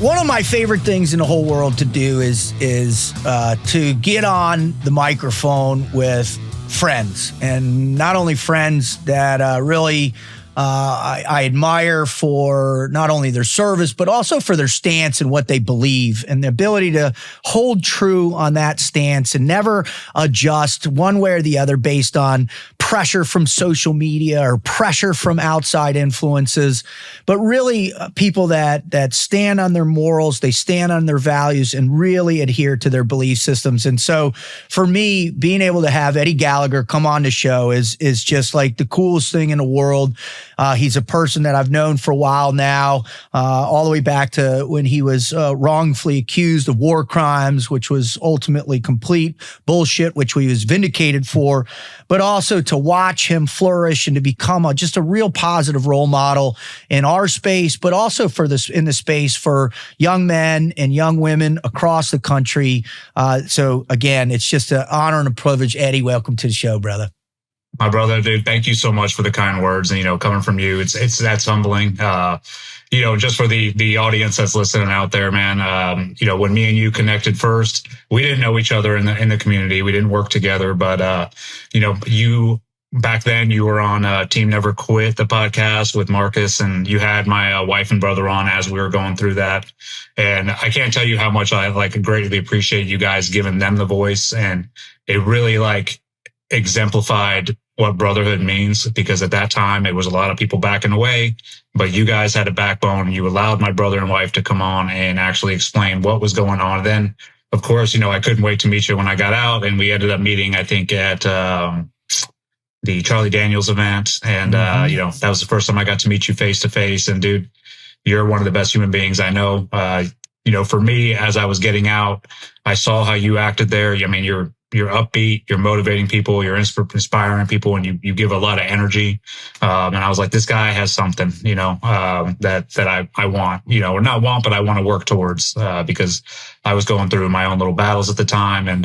One of my favorite things in the whole world to do is to get on the microphone with friends, and not only friends that really I admire for not only their service, but also for their stance and what they believe and the ability to hold true on that stance and never adjust one way or the other based on pressure from social media or pressure from outside influences, but really people that stand on their morals, they stand on their values and really adhere to their belief systems. And so for me, being able to have Eddie Gallagher come on the show is just like the coolest thing in the world. He's a person that I've known for a while now, all the way back to when he was wrongfully accused of war crimes, which was ultimately complete bullshit, which he was vindicated for, but also to watch him flourish and to become just a real positive role model in our space, but also in the space for young men and young women across the country. So again, it's just an honor and a privilege. Eddie, welcome to the show, brother. My brother, dude, thank you so much for the kind words. And, coming from you, that's humbling. Just for the audience that's listening out there, man, when me and you connected first, we didn't know each other in the community. We didn't work together, but, you back then you were on Team Never Quit, the podcast with Marcus, and you had my wife and brother on as we were going through that. And I can't tell you how much I greatly appreciate you guys giving them the voice. And it really exemplified what brotherhood means, because at that time it was a lot of people backing away, but you guys had a backbone. You allowed my brother and wife to come on and actually explain what was going on. And then, of course, I couldn't wait to meet you when I got out, and we ended up meeting, I think, at the Charlie Daniels event. And, that was the first time I got to meet you face to face. And dude, you're one of the best human beings I know. For me, as I was getting out, I saw how you acted there. I mean, you're upbeat, you're motivating people, you're inspiring people, and you give a lot of energy. And I was like, this guy has something, that I want, or not want, but I want to work towards, because I was going through my own little battles at the time. And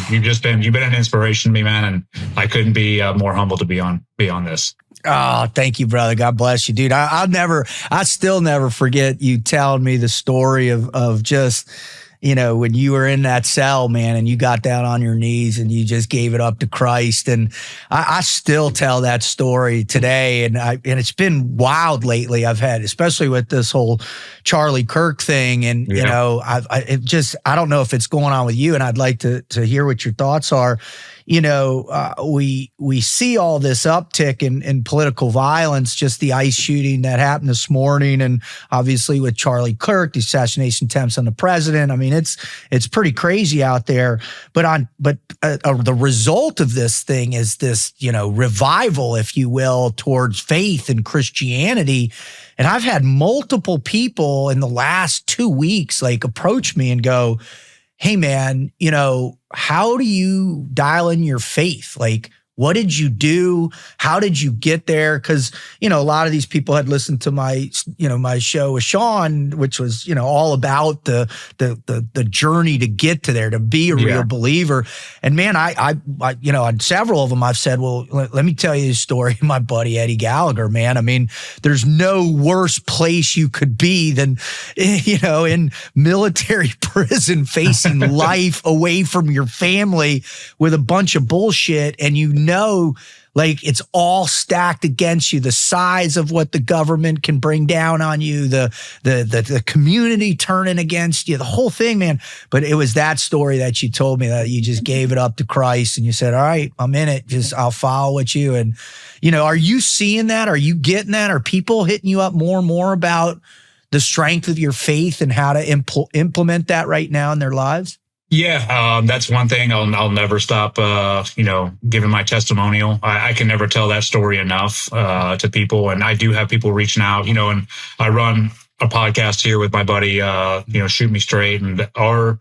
you've been an inspiration to me, man. And I couldn't be more humble to be on this. Oh, thank you, brother. God bless you, dude. I still never forget you telling me the story of just, when you were in that cell, man, and you got down on your knees and you just gave it up to Christ. And I still tell that story today. And it's been wild lately. I've had, especially with this whole Charlie Kirk thing. And, I don't know if it's going on with you, and I'd like to hear what your thoughts are. We see all this uptick in political violence, just the ICE shooting that happened this morning. And obviously with Charlie Kirk, the assassination attempts on the president. I mean, it's pretty crazy out there, but the result of this thing is this, revival, if you will, towards faith and Christianity. And I've had multiple people in the last 2 weeks, approach me and go, hey man, how do you dial in your faith? What did you do? How did you get there? Because, a lot of these people had listened to my show with Sean, which was, all about the journey to get to there, to be a real believer. And man, I on several of them, I've said, well, let me tell you the story of my buddy, Eddie Gallagher, man. I mean, there's no worse place you could be than, in military prison, facing life away from your family with a bunch of bullshit. And it's all stacked against you, the size of what the government can bring down on you, the community turning against you, the whole thing, man. But it was that story that you told me, that you just gave it up to Christ and you said, all right, I'm in it. I'll follow with you. And, are you seeing that? Are you getting that? Are people hitting you up more and more about the strength of your faith and how to implement that right now in their lives? Yeah, that's one thing. I'll never stop, giving my testimonial. I can never tell that story enough to people. And I do have people reaching out, and I run a podcast here with my buddy, Shoot Me Straight. And our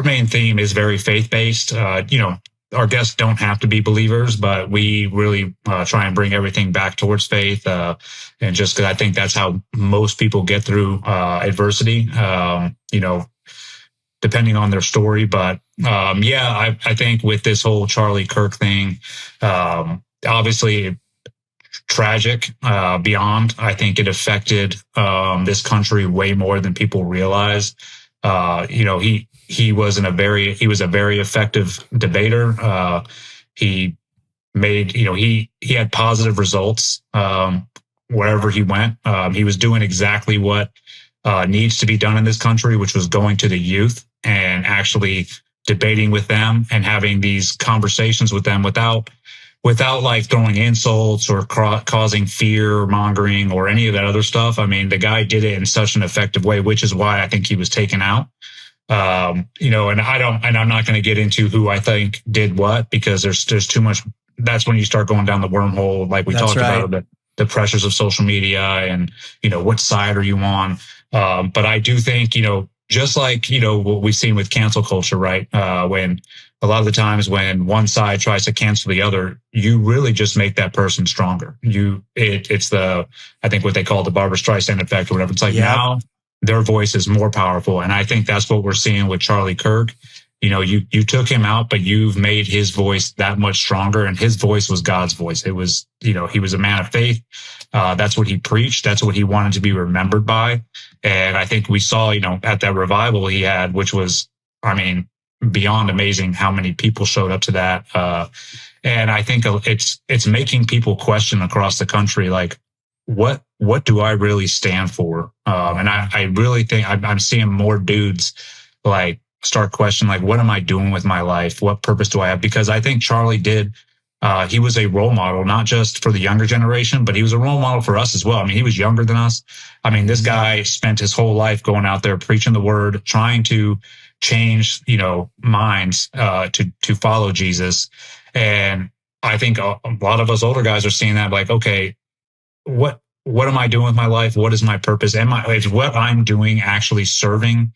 main theme is very faith-based. Our guests don't have to be believers, but we really try and bring everything back towards faith. And just because I think that's how most people get through adversity, depending on their story. But I think with this whole Charlie Kirk thing, obviously tragic beyond. I think it affected this country way more than people realize. He was a very effective debater. He made, he had positive results wherever he went. He was doing exactly what needs to be done in this country, which was going to the youth and actually debating with them and having these conversations with them without like throwing insults or causing fear mongering or any of that other stuff. I mean, the guy did it in such an effective way, which is why I think he was taken out. And I'm not going to get into who I think did what, because there's too much. That's when you start going down the wormhole, like we talked about, the pressures of social media and, what side are you on? But I do think, just like, what we've seen with cancel culture, right? When a lot of the times when one side tries to cancel the other, you really just make that person stronger. It's I think what they call the Barbra Streisand effect or whatever. It's like now their voice is more powerful. And I think that's what we're seeing with Charlie Kirk. You took him out, but you've made his voice that much stronger. And his voice was God's voice. It was, he was a man of faith. That's what he preached. That's what he wanted to be remembered by. And I think we saw, at that revival he had, which was, beyond amazing how many people showed up to that. And I think it's making people question across the country, like, what do I really stand for? And I really think I'm seeing more dudes like start questioning, like, what am I doing with my life? What purpose do I have? Because I think Charlie did. He was a role model, not just for the younger generation, but he was a role model for us as well. He was younger than us. This guy spent his whole life going out there preaching the word, trying to change, minds to follow Jesus. And I think a lot of us older guys are seeing that, like, okay, what am I doing with my life? What is my purpose? Is what I'm doing actually serving,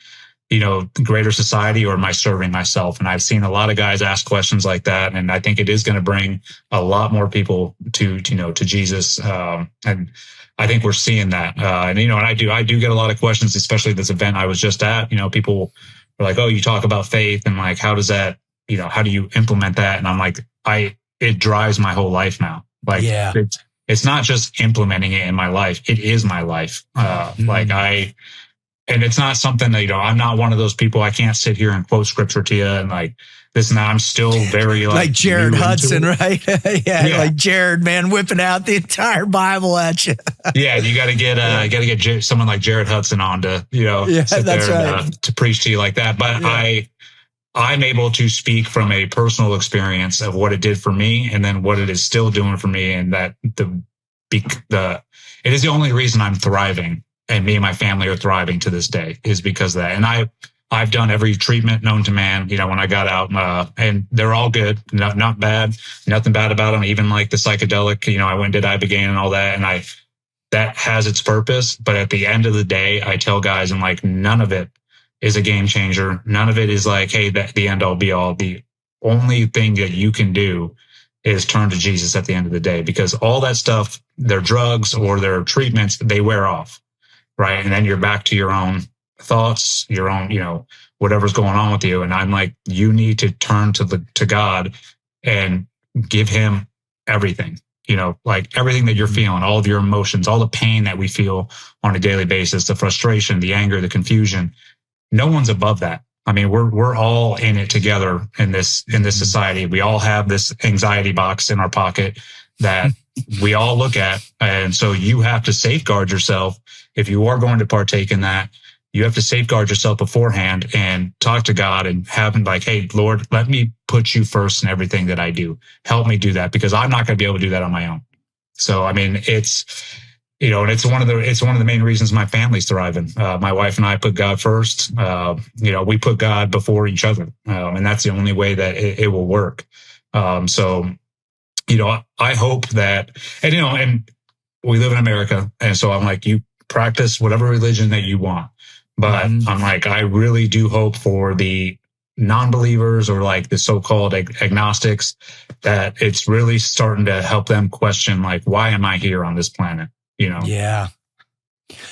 greater society, or am I serving myself? And I've seen a lot of guys ask questions like that. And I think it is going to bring a lot more people to Jesus. And I think we're seeing that. And I do get a lot of questions, especially this event I was just at. People are like, oh, you talk about faith and like, how does that, how do you implement that? And I'm like, it drives my whole life now. Like, it's not just implementing it in my life. It is my life. And it's not something that, I'm not one of those people. I can't sit here and quote scripture to you and like this and that. I'm still very like Jared Hudson, right? Like Jared, man, whipping out the entire Bible at you. Yeah, you got to get someone like Jared Hudson on to sit there and, to preach to you like that. But I'm able to speak from a personal experience of what it did for me, and then what it is still doing for me, and that it is the only reason I'm thriving. And me and my family are thriving to this day is because of that. And I've done every treatment known to man, when I got out, and they're all good, not bad, nothing bad about them. Even like the psychedelic, I went and did Ibogaine and all that. And that has its purpose. But at the end of the day, I tell guys, I'm like, none of it is a game changer. None of it is like, hey, the end all be all. The only thing that you can do is turn to Jesus at the end of the day, because all that stuff, their drugs or their treatments, they wear off. Right. And then you're back to your own thoughts, your own, whatever's going on with you. And I'm like, you need to turn to God and give him everything, like everything that you're feeling, all of your emotions, all the pain that we feel on a daily basis, the frustration, the anger, the confusion. No one's above that. We're all in it together in this society. We all have this anxiety box in our pocket that we all look at. And so you have to safeguard yourself. If you are going to partake in that, you have to safeguard yourself beforehand and talk to God and have him like, hey, Lord, let me put you first in everything that I do. Help me do that, because I'm not going to be able to do that on my own. So, it's, and it's one of the main reasons my family's thriving. My wife and I put God first. We put God before each other. And that's the only way that it will work. So, I hope that, and we live in America. And so I'm like, you practice whatever religion that you want. But I'm like, I really do hope for the non-believers or like the so-called agnostics that it's really starting to help them question, like, why am I here on this planet? Yeah.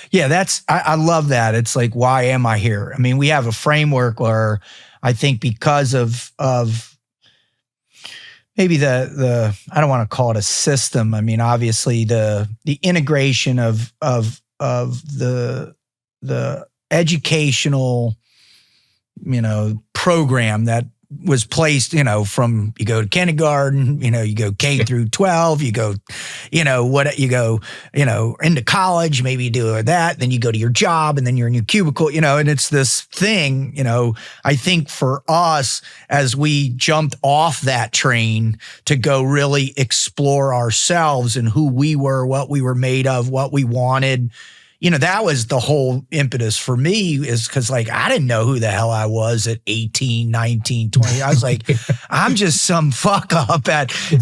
Yeah. I love that. It's like, why am I here? We have a framework where I think because of maybe the I don't want to call it a system. I mean, obviously the integration of the educational, program that was placed, from you go to kindergarten, you go K through 12, you go, into college, maybe you do that, then you go to your job and then you're in your cubicle, and it's this thing, I think for us, as we jumped off that train to go really explore ourselves and who we were, what we were made of, what we wanted, that was the whole impetus for me, is because I didn't know who the hell I was at 18, 19, 20. I was like, I'm just some fuck up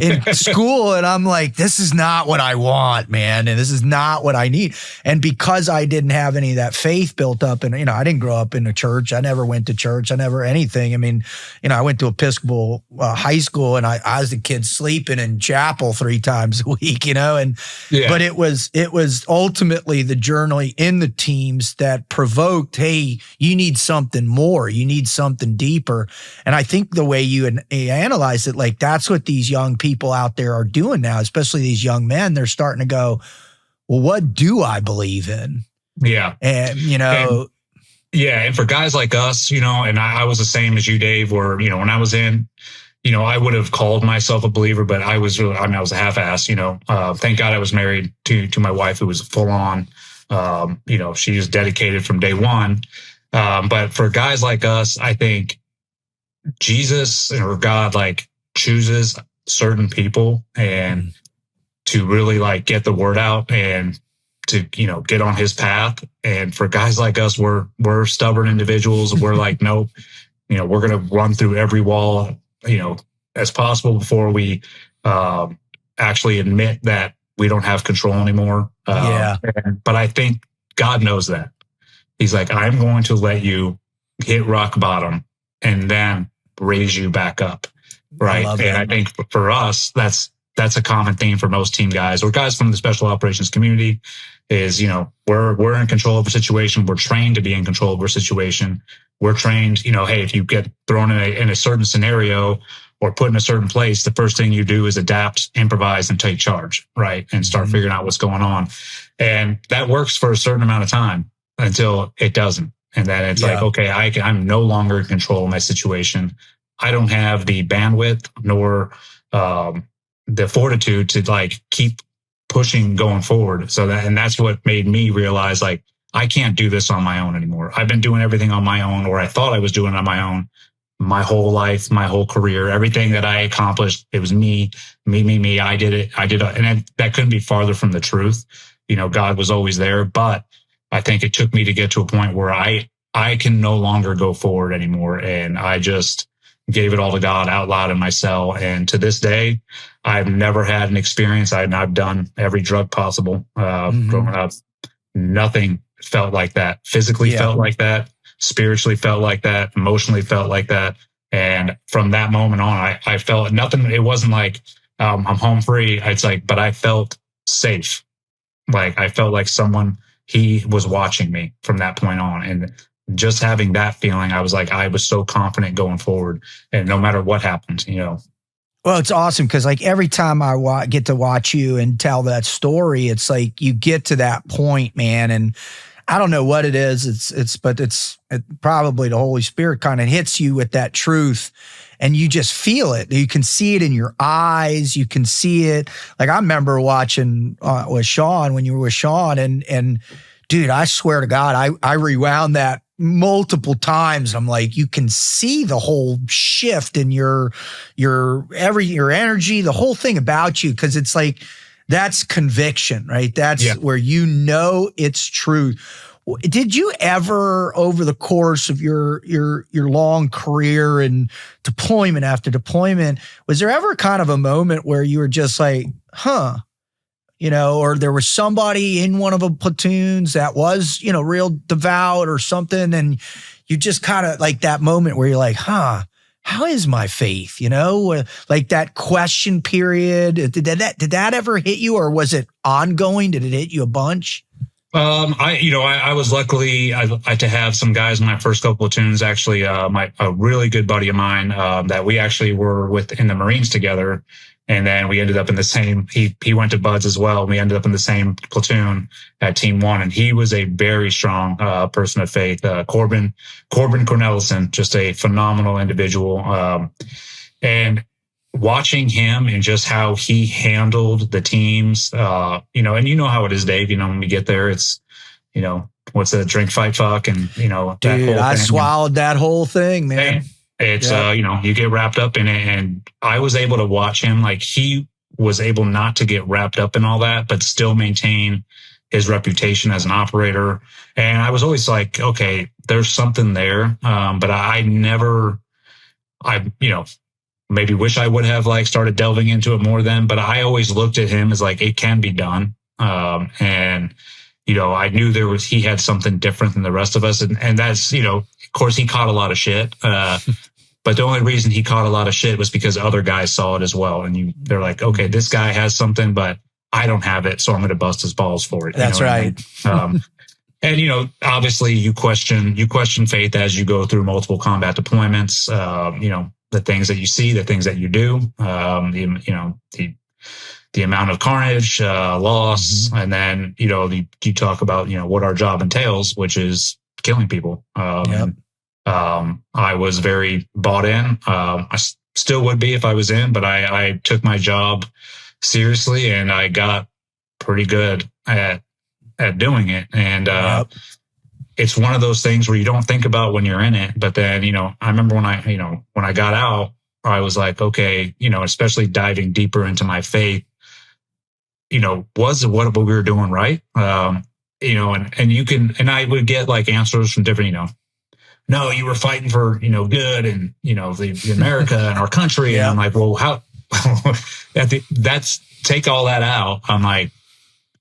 in school. And I'm like, this is not what I want, man. And this is not what I need. And because I didn't have any of that faith built up, and, I didn't grow up in a church. I never went to church. I never anything. I mean, I went to Episcopal high school, and I was the kid sleeping in chapel 3 times a week, but it was ultimately the journey in the teams that provoked, hey, you need something more, you need something deeper. And I think the way you analyze it, that's what these young people out there are doing now, especially these young men. They're starting to go, well, what do I believe in? Yeah. And, and for guys like us, and I was the same as you, Dave, where, when I was in, I would have called myself a believer, but I was a half-ass, thank God I was married to my wife, who was full on. She was dedicated from day one. But for guys like us, I think Jesus or God chooses certain people and to really get the word out and to, get on his path. And for guys like us, we're stubborn individuals. We're nope, we're going to run through every wall, as possible before we actually admit that we don't have control anymore. But I think God knows that. He's like, I'm going to let you hit rock bottom and then raise you back up. Right. And I think for us, that's a common theme for most team guys or guys from the special operations community is, we're in control of a situation. We're trained to be in control of a situation. We're trained, hey, if you get thrown in a certain scenario or put in a certain place, the first thing you do is adapt, improvise, and take charge, right? And start figuring out what's going on. And that works for a certain amount of time until it doesn't. And then it's okay, I'm no longer in control of my situation. I don't have the bandwidth nor the fortitude to keep pushing going forward. And that's what made me realize I can't do this on my own anymore. I've been doing everything on my own, or I thought I was doing it on my own. My whole life, my whole career, everything that I accomplished, it was me. I did it. And that couldn't be farther from the truth. God was always there, but I think it took me to get to a point where I can no longer go forward anymore. And I just gave it all to God out loud in my cell. And to this day, I've never had an experience. I've done every drug possible growing up. Nothing felt like that. Physically felt like that. Spiritually felt like that, emotionally felt like that. And from that moment on, I felt nothing. It wasn't I'm home free. It's but I felt safe. I felt like he was watching me from that point on. And just having that feeling, I was so confident going forward. And no matter what happened, Well, it's awesome because every time I get to watch you and tell that story, it's you get to that point, man. And I don't know what it is. It's probably the Holy Spirit kind of hits you with that truth and you just feel it. You can see it in your eyes. You can see it. I remember watching with Sean when you were with Sean and dude, I swear to God, I rewound that multiple times. I'm you can see the whole shift in your energy, the whole thing about you. Cause it's that's conviction, right? That's where it's true. Did you ever, over the course of your long career and deployment after deployment, was there ever kind of a moment where you were just or there was somebody in one of the platoons that was, real devout or something, and you just kind of that moment where you're how is my faith? That question period. Did that ever hit you, or was it ongoing? Did it hit you a bunch? I was luckily I to have some guys in my first couple platoons. Actually, a really good buddy of mine that we actually were with in the Marines together, and then we ended up in the same. He went to Buds as well. And we ended up in the same platoon at Team One, and he was a very strong person of faith. Corbin Cornelison, just a phenomenal individual, and watching him and just how he handled the teams, and you know how it is, Dave, when we get there, it's, what's the drink, fight, fuck. And, dude, I swallowed that whole thing, man. It's, you get wrapped up in it. And I was able to watch him. Like, he was able not to get wrapped up in all that, but still maintain his reputation as an operator. And I was always like, okay, there's something there. But maybe wish I would have started delving into it more then, but I always looked at him as it can be done. And I knew he had something different than the rest of us. And that's, of course he caught a lot of shit. But the only reason he caught a lot of shit was because other guys saw it as well. And they're like, okay, this guy has something, but I don't have it. So I'm going to bust his balls for it. That's right. And, obviously you question faith as you go through multiple combat deployments, the things that you see, the things that you do, the amount of carnage, loss, and then, you talk about, what our job entails, which is killing people. I was very bought in. I still would be if I was in, but I took my job seriously and I got pretty good at doing it. And, it's one of those things where you don't think about when you're in it. But then, I remember when I got out, I was like, okay, especially diving deeper into my faith, was what we were doing right? And I would get answers from different, no, you were fighting for, good and, the America and our country. And I'm like, well, how, take all that out. I'm like,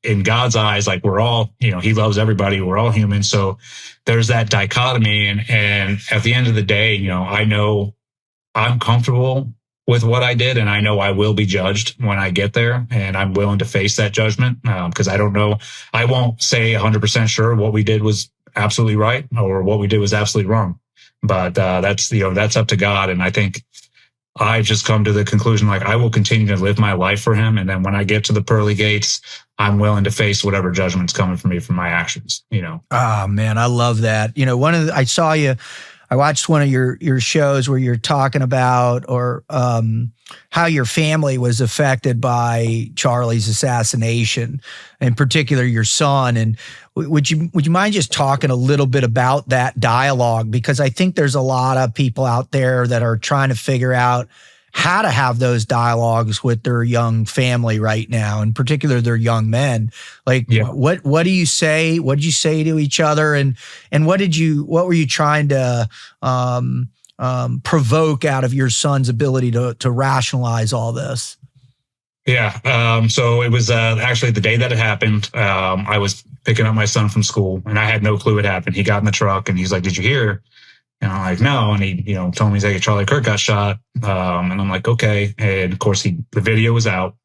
in God's eyes, we're all, he loves everybody. We're all human. So there's that dichotomy. And at the end of the day, I know I'm comfortable with what I did and I know I will be judged when I get there and I'm willing to face that judgment. Cause I don't know, I won't say 100% sure what we did was absolutely right or what we did was absolutely wrong. But, that's up to God. And I think I've just come to the conclusion, I will continue to live my life for him. And then when I get to the pearly gates, I'm willing to face whatever judgment's coming for me from my actions, Oh man, I love that. I watched one of your shows where you're talking about how your family was affected by Charlie's assassination, in particular your son. And would you mind just talking a little bit about that dialogue? Because I think there's a lot of people out there that are trying to figure out how to have those dialogues with their young family right now, in particular their young men. What do you say? What did you say to each other? And what were you trying to provoke out of your son's ability to rationalize all this? Yeah. So it was actually the day that it happened. I was picking up my son from school and I had no clue it happened. He got in the truck and he's like, "Did you hear?" And I'm like, "No." And he, told me, he's like, "Charlie Kirk got shot." And I'm like, "Okay." And of course the video was out.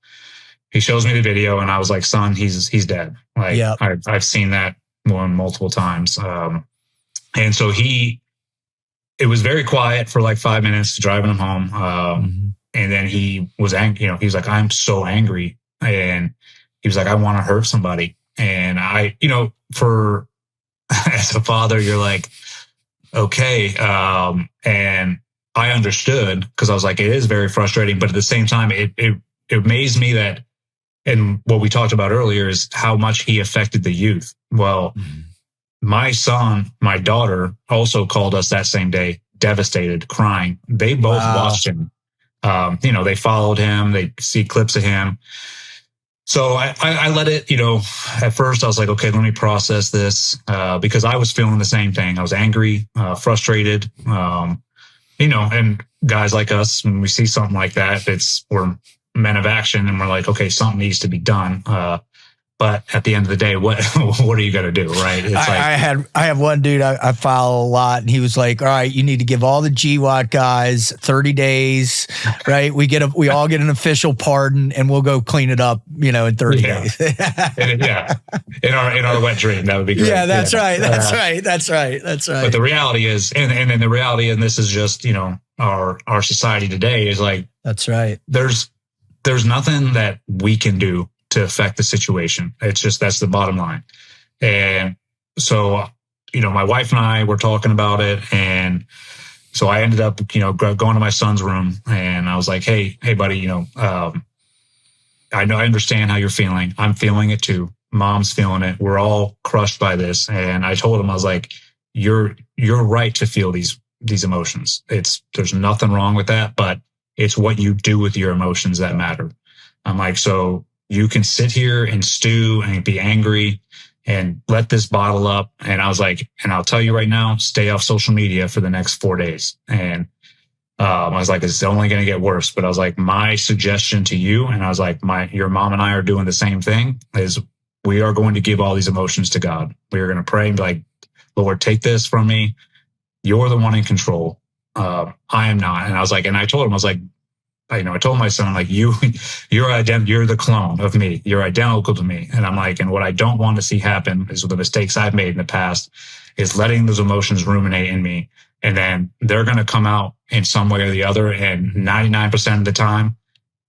He shows me the video and I was like, "Son, he's dead." I've seen that one multiple times. And so it was very quiet for 5 minutes driving him home. And then he was angry, he was like, "I'm so angry." And he was like, "I want to hurt somebody." And I, as a father, you're like, okay. And I understood because I was like, it is very frustrating, but at the same time, it amazed me that, and what we talked about earlier is how much he affected the youth. Well, my son, my daughter also called us that same day, devastated, crying. They both watched him. They followed him. They see clips of him. So I let it, at first I was like, okay, let me process this, because I was feeling the same thing. I was angry, frustrated, and guys like us, when we see something like that, we're men of action and we're like, okay, something needs to be done. But But at the end of the day, what are you going to do, right? It's I have one dude I follow a lot, and he was like, "All right, you need to give all the GWAT guys 30 days, right? We all get an official pardon, and we'll go clean it up, in 30 days." In our wet dream, that would be great. Yeah, that's right. That's right. But the reality is, and the reality, and this is just our society today is like, that's right. There's nothing that we can do to affect the situation. It's just, that's the bottom line. And so, my wife and I were talking about it. And so I ended up, going to my son's room, and I was like, Hey buddy, I understand how you're feeling. I'm feeling it too. Mom's feeling it. We're all crushed by this. And I told him, I was like, you're right to feel these emotions. There's nothing wrong with that, but it's what you do with your emotions that matter. I'm like, so you can sit here and stew and be angry and let this bottle up. And I was like, and I'll tell you right now, stay off social media for the next 4 days. And I was like, it's only going to get worse. But I was like, my suggestion to you, and I was like, your mom and I are doing the same thing, is we are going to give all these emotions to God. We are going to pray and be like, Lord, take this from me. You're the one in control. I am not. And I was like, and I told him, I was like, I told my son, like, you're the clone of me. You're identical to me. And I'm like, and what I don't want to see happen is the mistakes I've made in the past is letting those emotions ruminate in me. And then they're going to come out in some way or the other. And 99% of the time,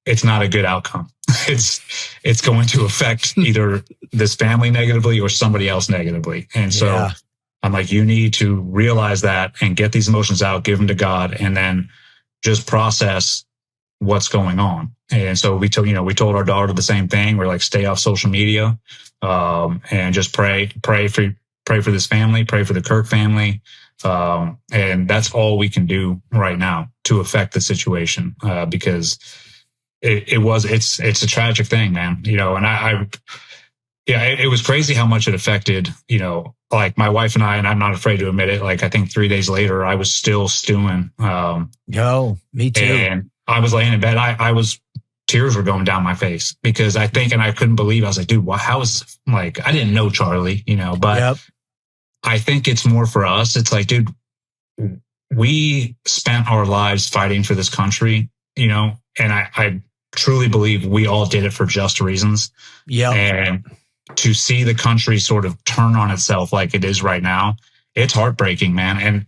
it's not a good outcome. It's going to affect either this family negatively or somebody else negatively. And so I'm like, you need to realize that and get these emotions out, give them to God, and then just process what's going on. And so we told our daughter the same thing. We're like, stay off social media, and just pray for this family, pray for the Kirk family. And that's all we can do right now to affect the situation, because it's a tragic thing, man. And it was crazy how much it affected, like my wife and I'm not afraid to admit it. Like, I think 3 days later, I was still stewing. Me too. And I was laying in bed. Tears were going down my face because I couldn't believe it. I was like, dude, how is, like, I didn't know Charlie, but I think it's more for us. It's like, dude, we spent our lives fighting for this country, and I truly believe we all did it for just reasons. Yeah. And to see the country sort of turn on itself like it is right now, it's heartbreaking, man. And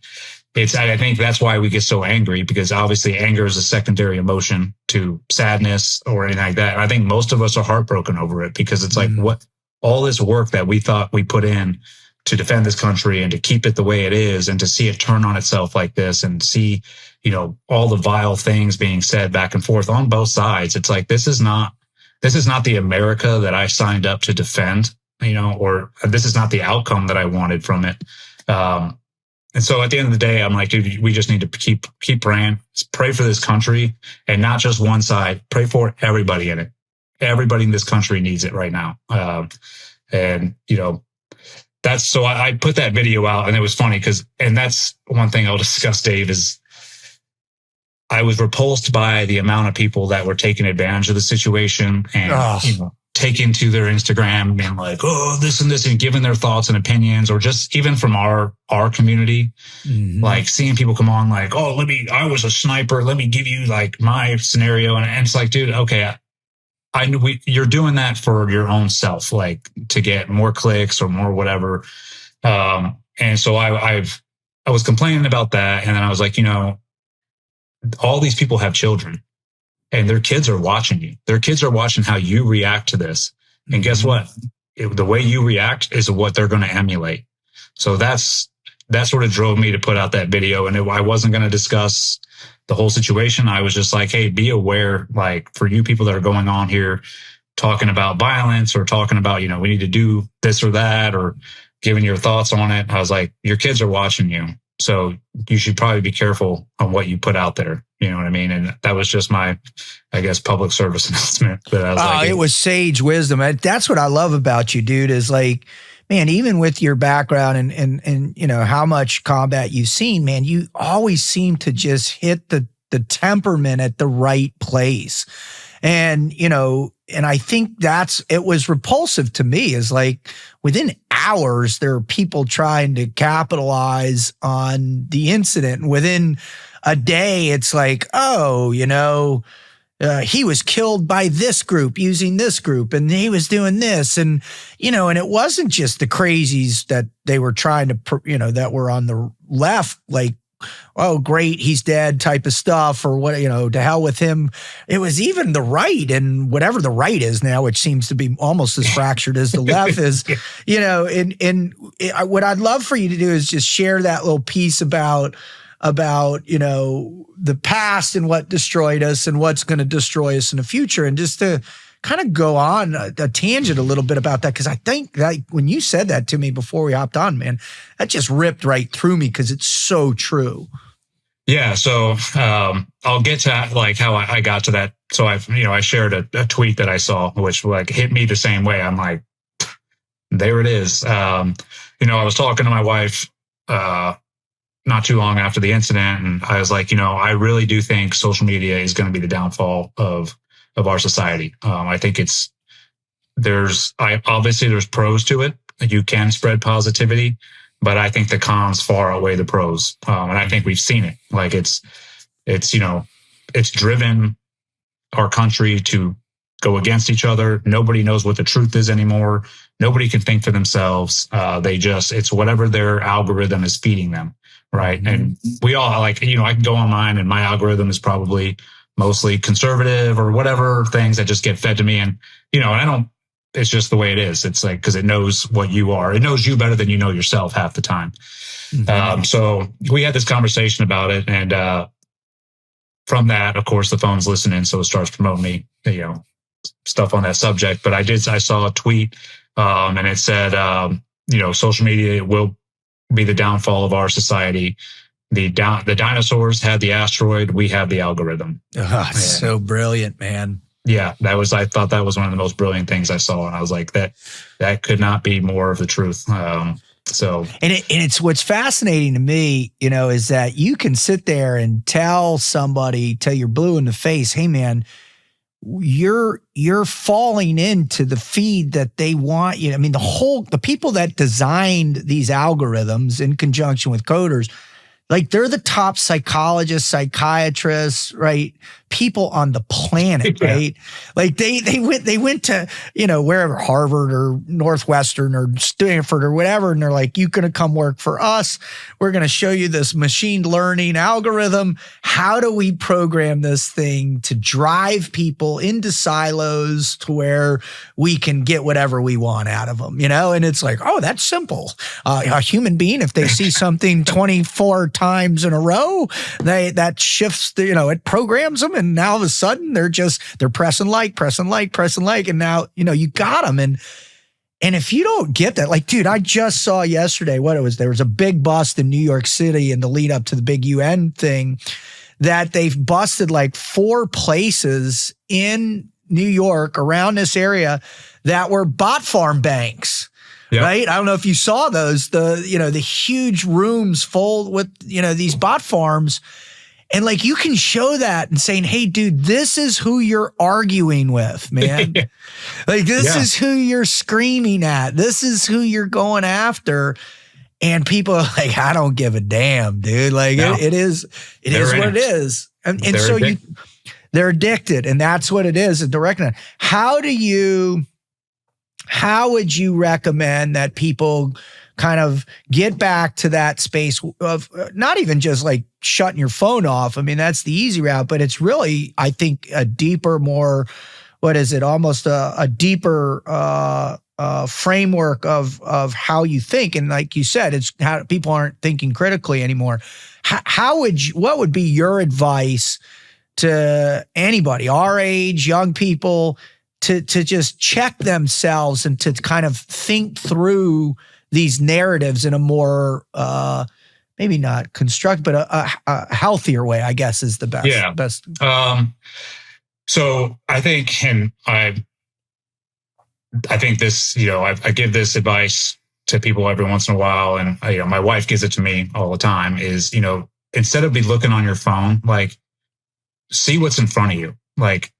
I think that's why we get so angry, because obviously anger is a secondary emotion to sadness or anything like that. And I think most of us are heartbroken over it, because it's like, what all this work that we thought we put in to defend this country and to keep it the way it is, and to see it turn on itself like this, and see, all the vile things being said back and forth on both sides. It's like, this is not the America that I signed up to defend, or this is not the outcome that I wanted from it. And so at the end of the day, I'm like, dude, we just need to keep praying, pray for this country, and not just one side. Pray for everybody in it. Everybody in this country needs it right now. That's so I put that video out, and it was funny and that's one thing I'll discuss, Dave, is I was repulsed by the amount of people that were taking advantage of the situation and, taking to their Instagram and like, oh, this and this, and giving their thoughts and opinions, or just even from our community, like seeing people come on like, oh, I was a sniper. Let me give you like my scenario. And it's like, dude, okay, you're doing that for your own self, like to get more clicks or more whatever. And so I was complaining about that. And then I was like, all these people have children, and their kids are watching you. Their kids are watching how you react to this. And guess what? The way you react is what they're going to emulate. So that sort of drove me to put out that video. And I wasn't going to discuss the whole situation. I was just like, hey, be aware, like, for you people that are going on here talking about violence or talking about, we need to do this or that, or giving your thoughts on it. I was like, your kids are watching you. So you should probably be careful on what you put out there. You know what I mean? And that was just my, I guess, public service announcement. But I was like, it was sage wisdom. That's what I love about you, dude, is like, man, even with your background and how much combat you've seen, man, you always seem to just hit the temperament at the right place. And, and I think it was repulsive to me, is like within hours, there are people trying to capitalize on the incident. And within a day, it's like, oh, he was killed by this group using this group, and he was doing this. And, and it wasn't just the crazies that they were trying to, that were on the left, like, oh, great, he's dead type of stuff, or what, to hell with him. It was even the right, and whatever the right is now, which seems to be almost as fractured as the left is, and what I'd love for you to do is just share that little piece about the past and what destroyed us and what's going to destroy us in the future, and just to kind of go on a tangent a little bit about that, because I think that when you said that to me before we hopped on, man, that just ripped right through me, because it's so true. Yeah. So I'll get to like how I got to that. So I shared a tweet that I saw, which like hit me the same way. I'm like, there it is. I was talking to my wife not too long after the incident, and I was like, I really do think social media is going to be the downfall of our society. I think there's pros to it. You can spread positivity, but I think the cons far outweigh the pros. And I think we've seen it. Like it's driven our country to go against each other. Nobody knows what the truth is anymore. Nobody can think for themselves. It's whatever their algorithm is feeding them. Right. Mm-hmm. And we all I can go online, and my algorithm is probably mostly conservative or whatever things that just get fed to me. And, it's just the way it is. It's like, because it knows what you are. It knows you better than you know yourself half the time. Mm-hmm. So we had this conversation about it. And from that, of course, the phone's listening. So it starts promoting me, stuff on that subject. But I saw a tweet and it said, social media will be the downfall of our society. The dinosaurs had the asteroid. We have the algorithm. Oh, it's so brilliant, man. Yeah, I thought that was one of the most brilliant things I saw. And I was like, that could not be more of the truth. And it's what's fascinating to me, is that you can sit there and tell somebody till you're blue in the face, hey man, you're falling into the feed that they want you. I mean, the people that designed these algorithms in conjunction with coders, like they're the top psychologists, psychiatrists, right? People on the planet, right? Like they went to, wherever, Harvard or Northwestern or Stanford or whatever. And they're like, you're going to come work for us. We're going to show you this machine learning algorithm. How do we program this thing to drive people into silos to where we can get whatever we want out of them, And it's like, oh, that's simple. A human being, if they see something 24 times in a row, that shifts, it programs them. And now all of a sudden they're pressing like. And now, you got them. And if you don't get that, like, dude, I just saw yesterday there was a big bust in New York City in the lead up to the big UN thing, that they've busted like 4 places in New York around this area that were bot farm banks. Yep. Right. I don't know if you saw those, the huge rooms full with, these bot farms. And like, you can show that and saying, hey, dude, this is who you're arguing with, man. Like, this is who you're screaming at. This is who you're going after. And people are like, I don't give a damn, dude. Like, it is what it is. And so they're addicted. And that's what it is. To recognize. How would you recommend that people kind of get back to that space of not even just like shutting your phone off? I mean, that's the easy route, but it's really, I think, a deeper, more, almost a deeper framework of how you think. And like you said, it's how people aren't thinking critically anymore. What would be your advice to anybody our age, young people, to just check themselves and to kind of think through these narratives in a more, maybe not construct, but a healthier way, I guess, is the best. Yeah. Best. So I think, and I think this, I give this advice to people every once in a while, and my wife gives it to me all the time, is, instead of be looking on your phone, like, see what's in front of you. Like,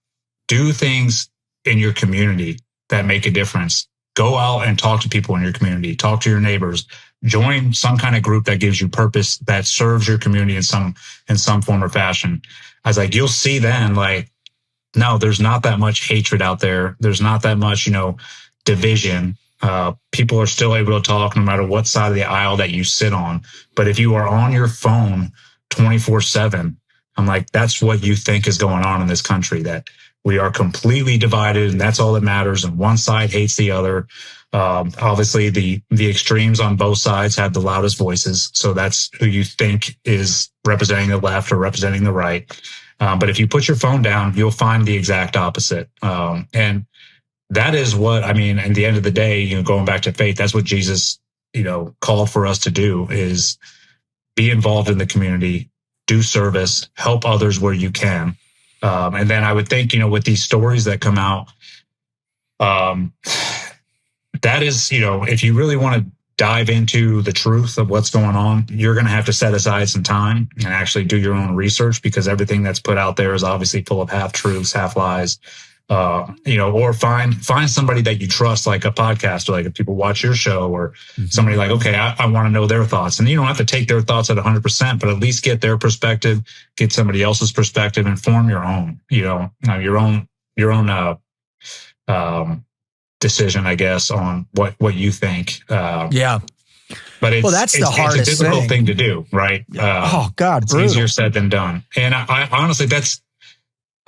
do things in your community that make a difference. Go out and talk to people in your community, talk to your neighbors, join some kind of group that gives you purpose, that serves your community in some form or fashion. I was like, you'll see then, like, no, there's not that much hatred out there. There's not that much, division. People are still able to talk no matter what side of the aisle that you sit on. But if you are on your phone 24/7, I'm like, that's what you think is going on in this country, that we are completely divided and that's all that matters. And one side hates the other. Obviously, the extremes on both sides have the loudest voices. So that's who you think is representing the left or representing the right. But if you put your phone down, you'll find the exact opposite. And that is what, I mean, at the end of the day, going back to faith, that's what Jesus, called for us to do, is be involved in the community, do service, help others where you can. And then I would think, with these stories that come out, that is, if you really want to dive into the truth of what's going on, you're going to have to set aside some time and actually do your own research, because everything that's put out there is obviously full of half truths, half lies. Or find somebody that you trust, like a podcaster, like if people watch your show, or somebody like, okay, I want to know their thoughts. And you don't have to take their thoughts at 100%, but at least get their perspective, get somebody else's perspective, and form your own, your own decision, I guess, on what you think. Yeah. But that's the hardest it's a difficult thing to do, right? Oh God, it's brutal. easier said than done. And I honestly,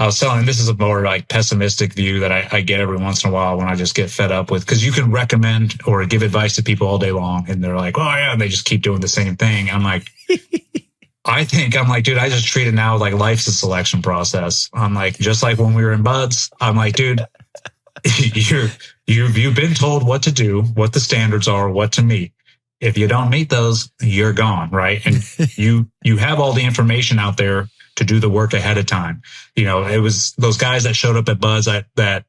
I was telling, this is a more like pessimistic view that I get every once in a while when I just get fed up with, because you can recommend or give advice to people all day long and they're like, oh yeah, and they just keep doing the same thing. I'm like, dude, I just treat it now like life's a selection process. I'm like, just like when we were in buds, I'm like, dude, you've been told what to do, what the standards are, what to meet. If you don't meet those, you're gone, right? And you have all the information out there to do the work ahead of time. It was those guys that showed up at Buzz that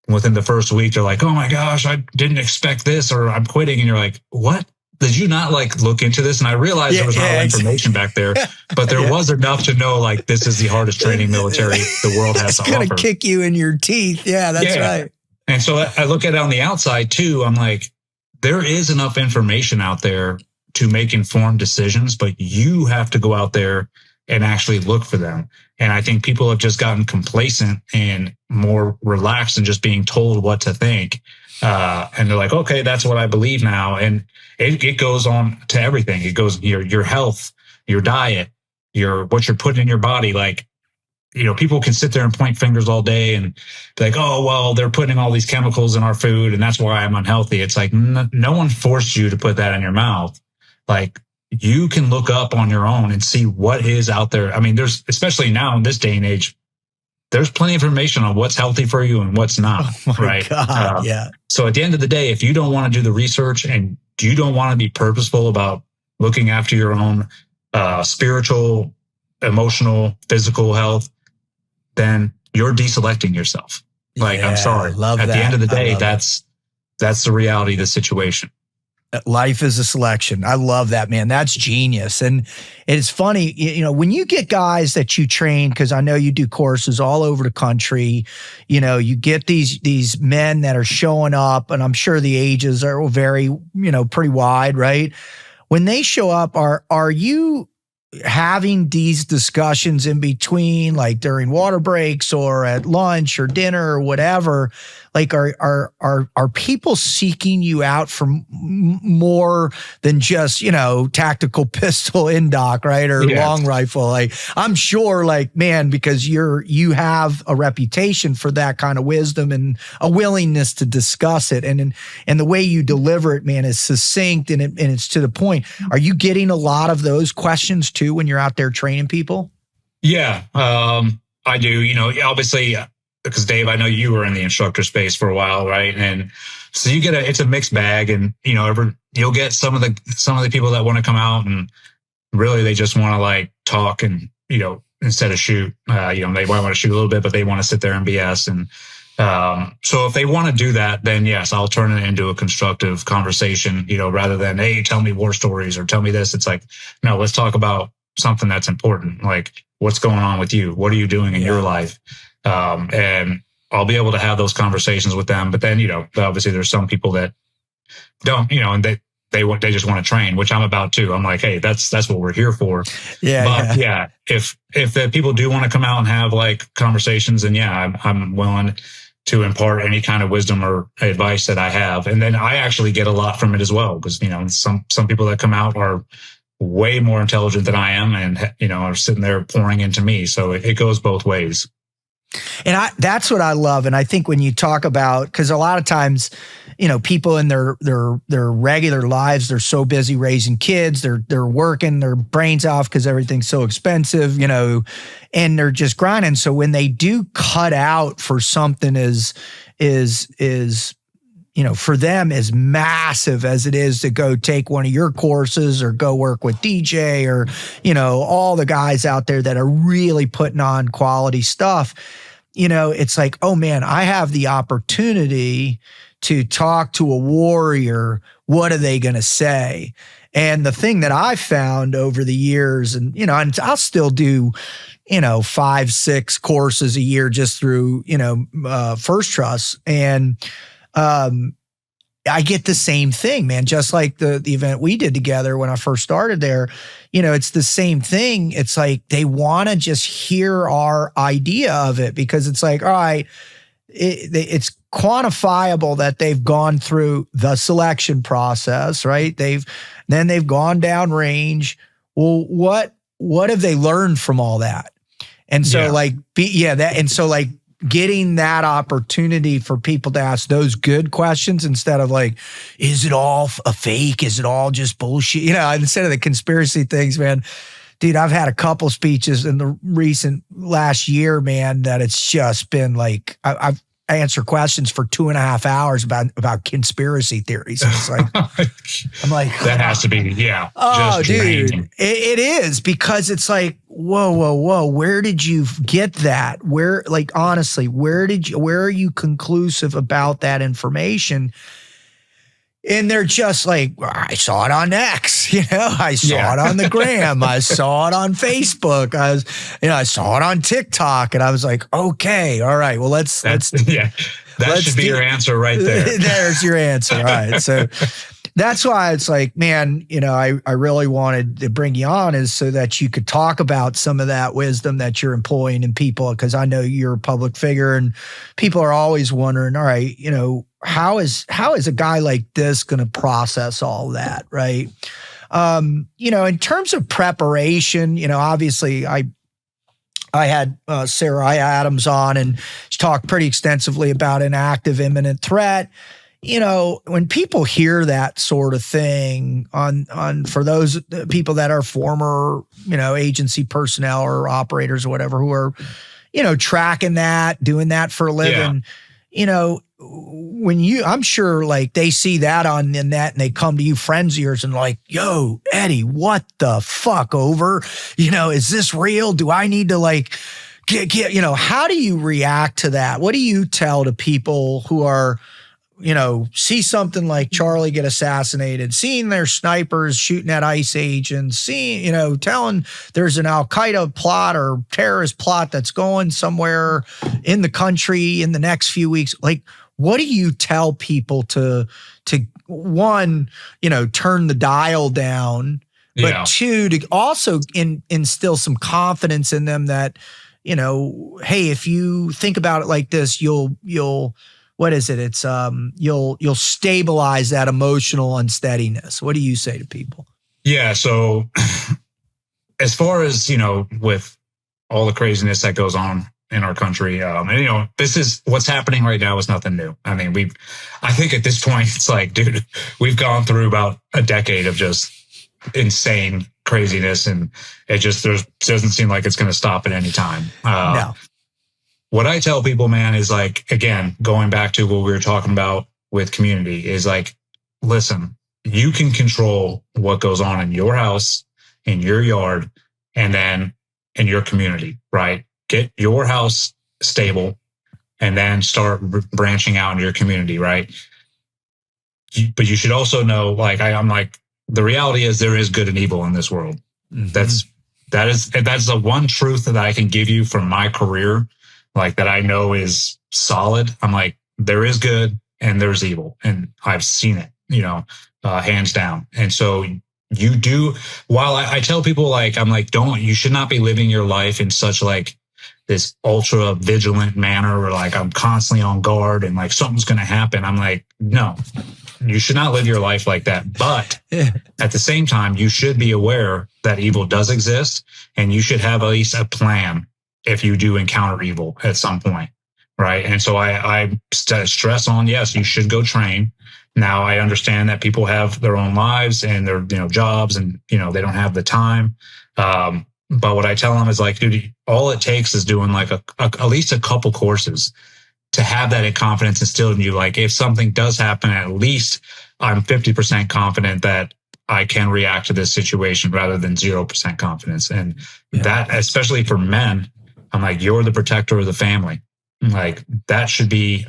within the first week, they're like, oh my gosh, I didn't expect this, or I'm quitting. And you're like, what? Did you not look into this? And I realized there was no information back there, but there was enough to know, like, this is the hardest training military the world has to offer. It's going to kick you in your teeth. Yeah, that's right. And so I look at it on the outside too. I'm like, there is enough information out there to make informed decisions, but you have to go out there and actually look for them. And I think people have just gotten complacent and more relaxed and just being told what to think. And they're like, okay, that's what I believe now. And it goes on to everything. It goes your health, your diet, what you're putting in your body. Like, people can sit there and point fingers all day and be like, oh, well, they're putting all these chemicals in our food and that's why I'm unhealthy. It's like, no one forced you to put that in your mouth. Like, you can look up on your own and see what is out there. I mean, there's, especially now in this day and age, there's plenty of information on what's healthy for you and what's not. Oh my right. God, yeah. So at the end of the day, if you don't want to do the research and you don't want to be purposeful about looking after your own spiritual, emotional, physical health, then you're deselecting yourself. Like, I'm sorry. At the end of the day, that's the reality of the situation. Life is a selection. I love that, man. That's genius. And it's funny, when you get guys that you train, because I know you do courses all over the country, you get these men that are showing up, and I'm sure the ages are very, pretty wide, right? When they show up, are you having these discussions in between, like during water breaks or at lunch or dinner or whatever? Like, are people seeking you out for more than just, tactical pistol in dock, right? Or long rifle? Like, I'm sure, like, man, because you have a reputation for that kind of wisdom and a willingness to discuss it. And the way you deliver it, man, is succinct and it's to the point. Are you getting a lot of those questions too when you're out there training people? Yeah, I do. Obviously, because Dave, I know you were in the instructor space for a while, right? And so it's a mixed bag, and you'll get some of the people that want to come out and really they just want to like talk and instead of shoot. They might want to shoot a little bit, but they want to sit there and BS. And so if they want to do that, then yes, I'll turn it into a constructive conversation. Rather than, hey, tell me war stories or tell me this. It's like, no, let's talk about something that's important. Like, what's going on with you? What are you doing in your life? And I'll be able to have those conversations with them. But then, obviously there's some people that don't, and they just want to train, which I'm about too. I'm like, hey, that's what we're here for. But if the people do want to come out and have like conversations, then I'm willing to impart any kind of wisdom or advice that I have. And then I actually get a lot from it as well. Because, some people that come out are way more intelligent than I am and, are sitting there pouring into me. So it goes both ways. And that's what I love. And I think when you talk about, because a lot of times, people in their regular lives, they're so busy raising kids, they're working their brains off because everything's so expensive, and they're just grinding. So when they do cut out for something is for them as massive as it is to go take one of your courses or go work with DJ or, all the guys out there that are really putting on quality stuff, it's like, oh man, I have the opportunity to talk to a warrior. What are they going to say? And the thing that I found over the years, and I'll still do, 5-6 courses a year just through, First Trust. And, I get the same thing, man. Just like the event we did together when I first started there, it's the same thing. It's like they want to just hear our idea of it because it's like, all right, it's quantifiable that they've gone through the selection process, right? They've gone down range. Well, what have they learned from all that? And so getting that opportunity for people to ask those good questions instead of like, is it all a fake? Is it all just bullshit? Instead of the conspiracy things, man, dude, I've had a couple speeches in the recent last year, man, that it's just been like, I've answered questions for 2.5 hours about conspiracy theories. And it's like, I'm like, that has to be, oh, dude, it is because it's like, whoa, where did you get that? Where, like, honestly, where are you conclusive about that information? And they're just like, I saw it on X, I saw it on the gram. I saw it on Facebook. I saw it on TikTok. And I was like, okay, all right, well, let's that should be your answer right there. There's your answer. All right. So that's why it's like, man, I really wanted to bring you on is so that you could talk about some of that wisdom that you're employing in people. Because I know you're a public figure and people are always wondering, all right, how is a guy like this going to process all that, right? In terms of preparation, obviously I had Sarah Adams on and she talked pretty extensively about an active imminent threat. When people hear that sort of thing for those people that are former, agency personnel or operators or whatever who are, tracking that, doing that for a living, I'm sure like they see that on the net and they come to you friends of yours and like, yo, Eddie, what the fuck over? Is this real? Do I need to like get, how do you react to that? What do you tell to people who are, see something like Charlie get assassinated, seeing their snipers shooting at ICE agents, seeing, telling there's an Al-Qaeda plot or terrorist plot that's going somewhere in the country in the next few weeks. Like, what do you tell people to one, turn the dial down, but two, to also instill some confidence in them that, hey, if you think about it like this, you'll what is it? It's you'll stabilize that emotional unsteadiness. What do you say to people? Yeah. So as far as, with all the craziness that goes on in our country, and this is what's happening right now is nothing new. I mean, I think at this point it's like, dude, we've gone through about a decade of just insane craziness, and it just doesn't seem like it's going to stop at any time. No. What I tell people, man, is like, again, going back to what we were talking about with community, is like, listen, you can control what goes on in your house, in your yard, and then in your community, right? Get your house stable and then start branching out in your community, right? But you should also know, like, I'm like, the reality is there is good and evil in this world. Mm-hmm. That's the one truth that I can give you from my career like that I know is solid. I'm like, there is good and there's evil, and I've seen it, hands down. And so you do, while I tell people, like, I'm like, you should not be living your life in such like this ultra vigilant manner where like I'm constantly on guard and like something's going to happen. I'm like, no, you should not live your life like that. But at the same time, you should be aware that evil does exist, and you should have at least a plan if you do encounter evil at some point. Right. And so I stress on, yes, you should go train. Now I understand that people have their own lives and their, jobs, and, they don't have the time. But what I tell them is like, dude, all it takes is doing like at least a couple courses to have that confidence instilled in you. Like if something does happen, at least I'm 50% confident that I can react to this situation rather than 0% confidence. And that, especially for men, I'm like, you're the protector of the family. Like that should be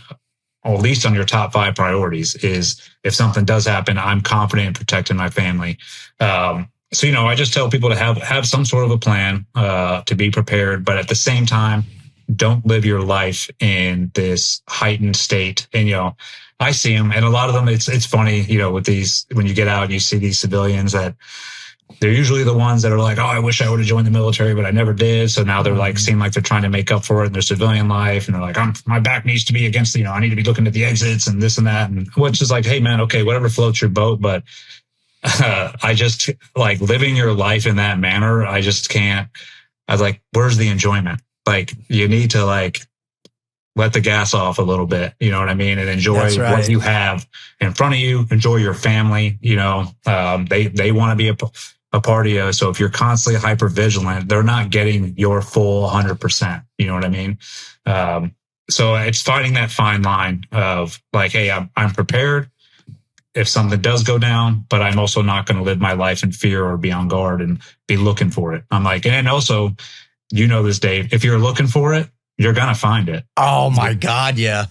at least on your top 5 priorities, is if something does happen, I'm confident in protecting my family. So, I just tell people to have some sort of a plan, to be prepared, but at the same time, don't live your life in this heightened state. And, I see them, and a lot of them, it's funny, with these, when you get out and you see these civilians, that they're usually the ones that are like, oh, I wish I would have joined the military, but I never did. So now they're like, seem like they're trying to make up for it in their civilian life. And they're like, my back needs to be against, I need to be looking at the exits and this and that. And which is like, hey man, okay, whatever floats your boat. But I just like living your life in that manner. I just can't. I was like, where's the enjoyment? Like you need to like let the gas off a little bit, you know what I mean? And enjoy what you have in front of you. Enjoy your family. They want to be a part of you. So if you're constantly hyper vigilant, they're not getting your full 100%. You know what I mean? So it's finding that fine line of like, hey, I'm prepared if something does go down, but I'm also not going to live my life in fear or be on guard and be looking for it. I'm like, and also, this, Dave, if you're looking for it, you're going to find it. Oh my God. Yeah.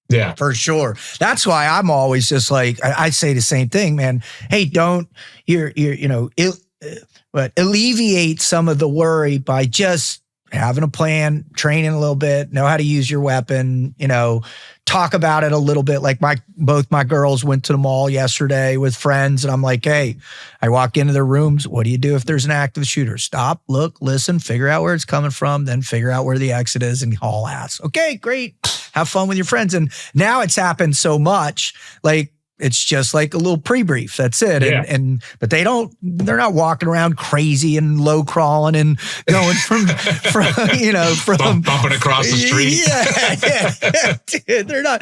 Yeah, for sure. That's why I'm always just like, I say the same thing, man. Hey, but alleviate some of the worry by just having a plan, training a little bit, know how to use your weapon, talk about it a little bit. Like both my girls went to the mall yesterday with friends, and I'm like, hey, I walk into their rooms. What do you do if there's an active shooter? Stop, look, listen, figure out where it's coming from, then figure out where the exit is and haul ass. Okay, great. Have fun with your friends. And now it's happened so much, like, it's just like a little pre-brief. That's it. Yeah. But they're not walking around crazy and low crawling and going from bumping across the street. Yeah. Dude, they're not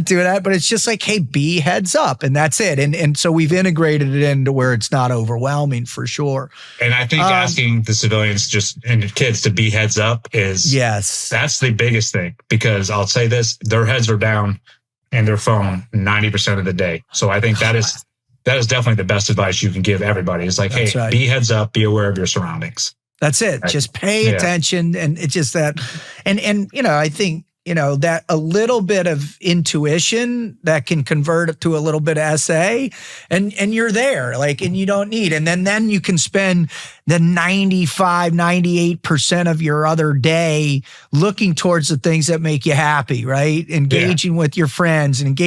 doing that, but it's just like, hey, be heads up. And that's it. And so we've integrated it into where it's not overwhelming for sure. And I think asking the civilians and the kids to be heads up that's the biggest thing, because I'll say this, their heads are down and their phone 90% of the day. So I think that is definitely the best advice you can give everybody. It's like, that's hey, be heads up, be aware of your surroundings. That's it. Right? Just pay attention. And it's just that, and I think, that a little bit of intuition that can convert to a little bit of SA, and you're there, like, and you don't need, and then you can spend the 98% of your other day looking towards the things that make you happy, right? Engaging with your friends and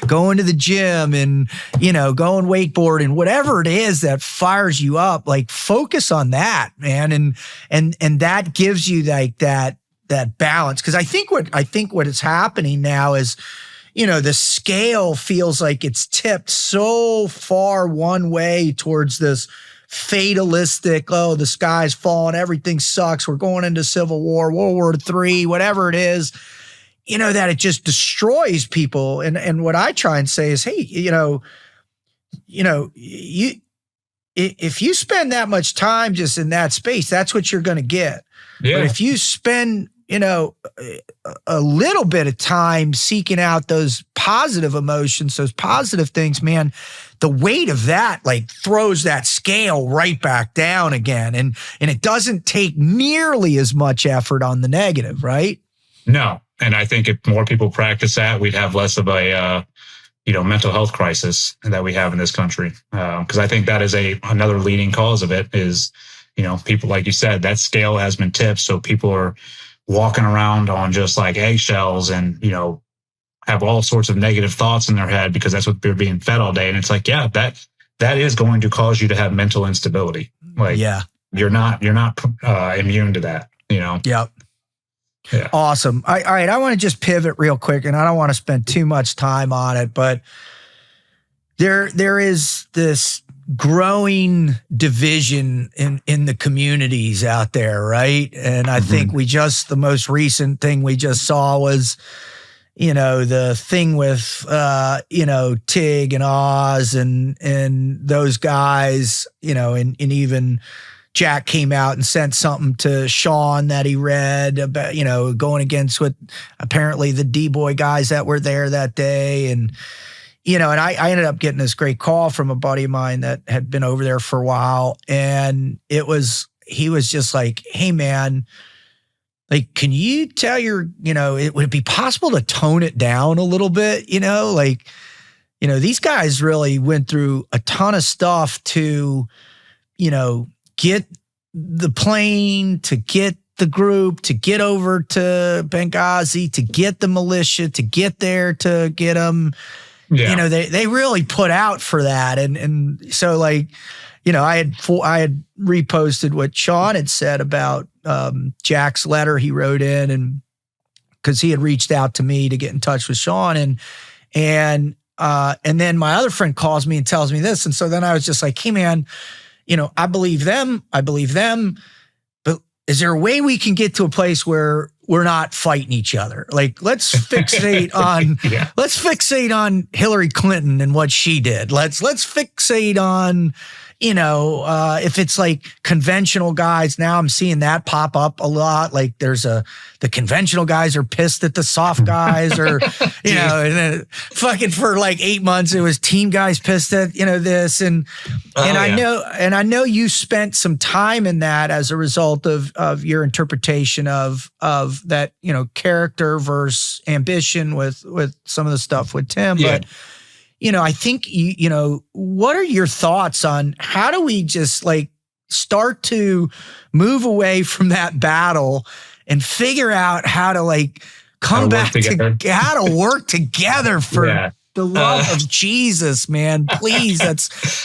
going to the gym and, going wakeboarding, whatever it is that fires you up, like focus on that, man. And that gives you like that balance. Cause I think what is happening now is, the scale feels like it's tipped so far one way towards this fatalistic, oh, the sky's falling, everything sucks, we're going into Civil War, World War III, whatever it is, that it just destroys people. And what I try and say is, hey, if you spend that much time just in that space, that's what you're going to get. Yeah. But if you spend, a little bit of time seeking out those positive emotions, those positive things, man, the weight of that like throws that scale right back down again. And it doesn't take nearly as much effort on the negative, right? No. And I think if more people practice that, we'd have less of a, mental health crisis that we have in this country. Because I think that is another leading cause of it is, people, like you said, that scale has been tipped. So people are walking around on just like eggshells and, have all sorts of negative thoughts in their head because that's what they're being fed all day. And it's like, yeah, that is going to cause you to have mental instability. Like, yeah, you're not immune to that, Yep. Yeah. Awesome. All right. I want to just pivot real quick, and I don't want to spend too much time on it, but there is this growing division in the communities out there, right? And I think the most recent thing we just saw was, the thing with, Tig and Oz and those guys, and even Jack came out and sent something to Sean that he read about, going against what apparently the D-boy guys that were there that day. And, and I ended up getting this great call from a buddy of mine that had been over there for a while. And he was just like, hey man, like, can you tell would it be possible to tone it down a little bit? These guys really went through a ton of stuff to, get the plane, to get the group, to get over to Benghazi, to get the militia, to get there, to get them. Yeah. They really put out for that. And so like, I had reposted what Sean had said about Jack's letter he wrote in, and because he had reached out to me to get in touch with Sean, and then my other friend calls me and tells me this. And so then I was just like, hey man, I believe them, but is there a way we can get to a place where we're not fighting each other? Like, let's fixate on Hillary Clinton and what she did. Let's fixate on, if it's like conventional guys. Now I'm seeing that pop up a lot. Like the conventional guys are pissed at the soft guys, or, and then fucking for like 8 months, it was team guys pissed at, this. I know you spent some time in that as a result of your interpretation of that, character versus ambition with some of the stuff with Tim. Yeah. But, I think, what are your thoughts on how do we just like start to move away from that battle and figure out how to like come back to how to work together for the love of Jesus, man. Please.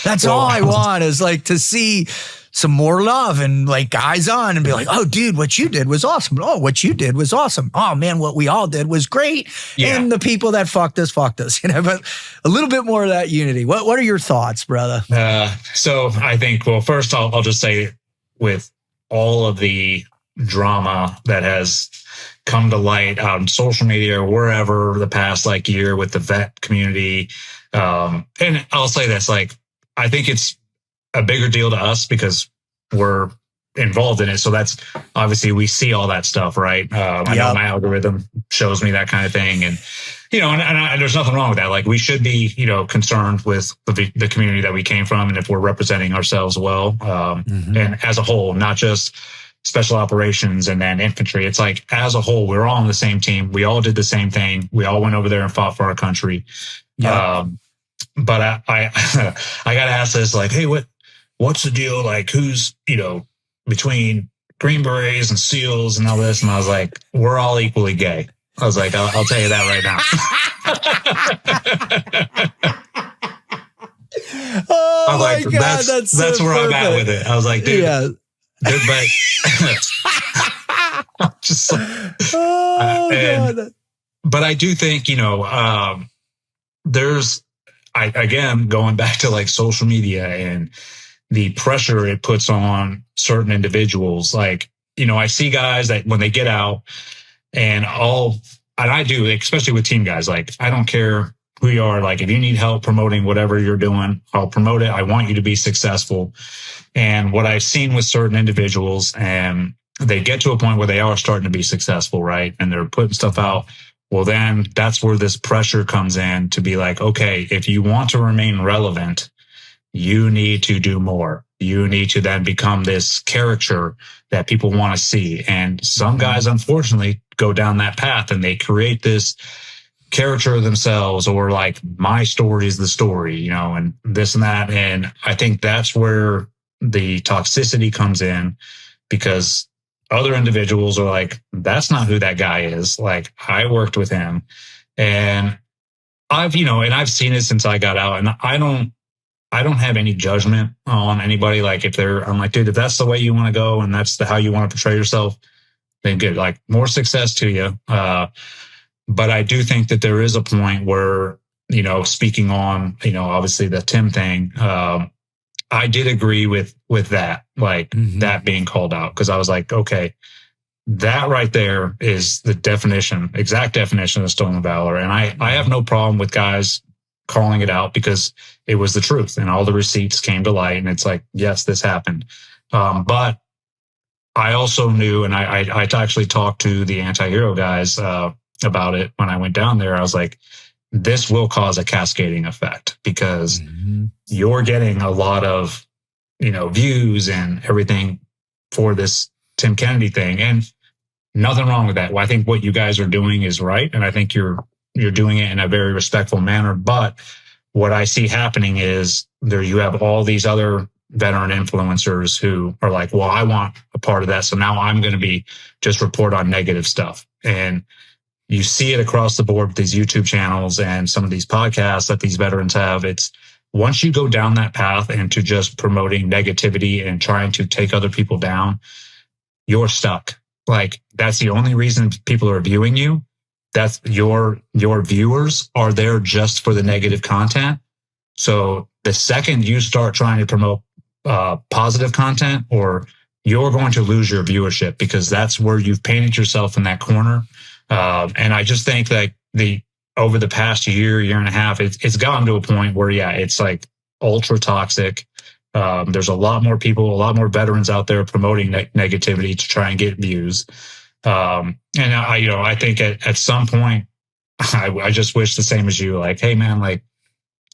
That's all I want is like to see some more love and like guys on and be like, oh dude, what you did was awesome. Oh, what you did was awesome. Oh man, what we all did was great. Yeah. And the people that fucked us, but a little bit more of that unity. What are your thoughts, brother? So I think, well, first I'll just say, with all of the drama that has come to light on social media or wherever the past like year with the vet community. And I'll say this, like, I think it's a bigger deal to us because we're involved in it. So that's obviously we see all that stuff, right? I know my algorithm shows me that kind of thing. And, and there's nothing wrong with that. Like, we should be, concerned with the community that we came from. And if we're representing ourselves well, and as a whole, not just special operations and then infantry. It's like, as a whole, we're all on the same team. We all did the same thing. We all went over there and fought for our country. Yeah. But I got to ask this, like, hey, what's the deal? Like, who's, between Green Berets and SEALs and all this? And I was like, we're all equally gay. I was like, I'll tell you that right now. Oh, I'm like, my God, that's where perfect. I'm at with it. I was like, dude, but just like, God. But I do think, there's, again, going back to like social media and the pressure it puts on certain individuals. Like, I see guys that when they get out and I do, especially with team guys, like, I don't care who you are. Like, if you need help promoting whatever you're doing, I'll promote it. I want you to be successful. And what I've seen with certain individuals, and they get to a point where they are starting to be successful, right? And they're putting stuff out. Well, then that's where this pressure comes in to be like, okay, if you want to remain relevant, you need to do more. You need to then become this caricature that people want to see. And some guys, unfortunately, go down that path and they create this caricature of themselves, or like, my story is the story, and this and that. And I think that's where the toxicity comes in, because other individuals are like, that's not who that guy is. Like, I worked with him, and I've seen it since I got out, and I don't have any judgment on anybody. Like, I'm like, dude, if that's the way you want to go and that's how you want to portray yourself, then good. Like, more success to you. But I do think that there is a point where, speaking on, obviously the Tim thing, I did agree with that, like that being called out, because I was like, okay, that right there is the exact definition of stolen valor. And I have no problem with guys calling it out, because it was the truth and all the receipts came to light. And it's like, yes, this happened. But I also knew, and I actually talked to the anti-hero guys about it when I went down there. I was like, this will cause a cascading effect, because you're getting a lot of, views and everything for this Tim Kennedy thing. And nothing wrong with that. Well, I think what you guys are doing is right. And I think you're doing it in a very respectful manner. But what I see happening is you have all these other veteran influencers who are like, well, I want a part of that. So now I'm going to just report on negative stuff. And you see it across the board with these YouTube channels and some of these podcasts that these veterans have. It's once you go down that path into just promoting negativity and trying to take other people down, you're stuck. Like, that's the only reason people are viewing you. That's your viewers are there just for the negative content. So the second you start trying to promote positive content, or you're going to lose your viewership, because that's where you've painted yourself in that corner. And I just think that over the past year and a half, it's gotten to a point where, it's like ultra toxic. There's a lot more people, a lot more veterans out there promoting negativity to try and get views. And I think at some point, I just wish the same as you, like, hey man, like,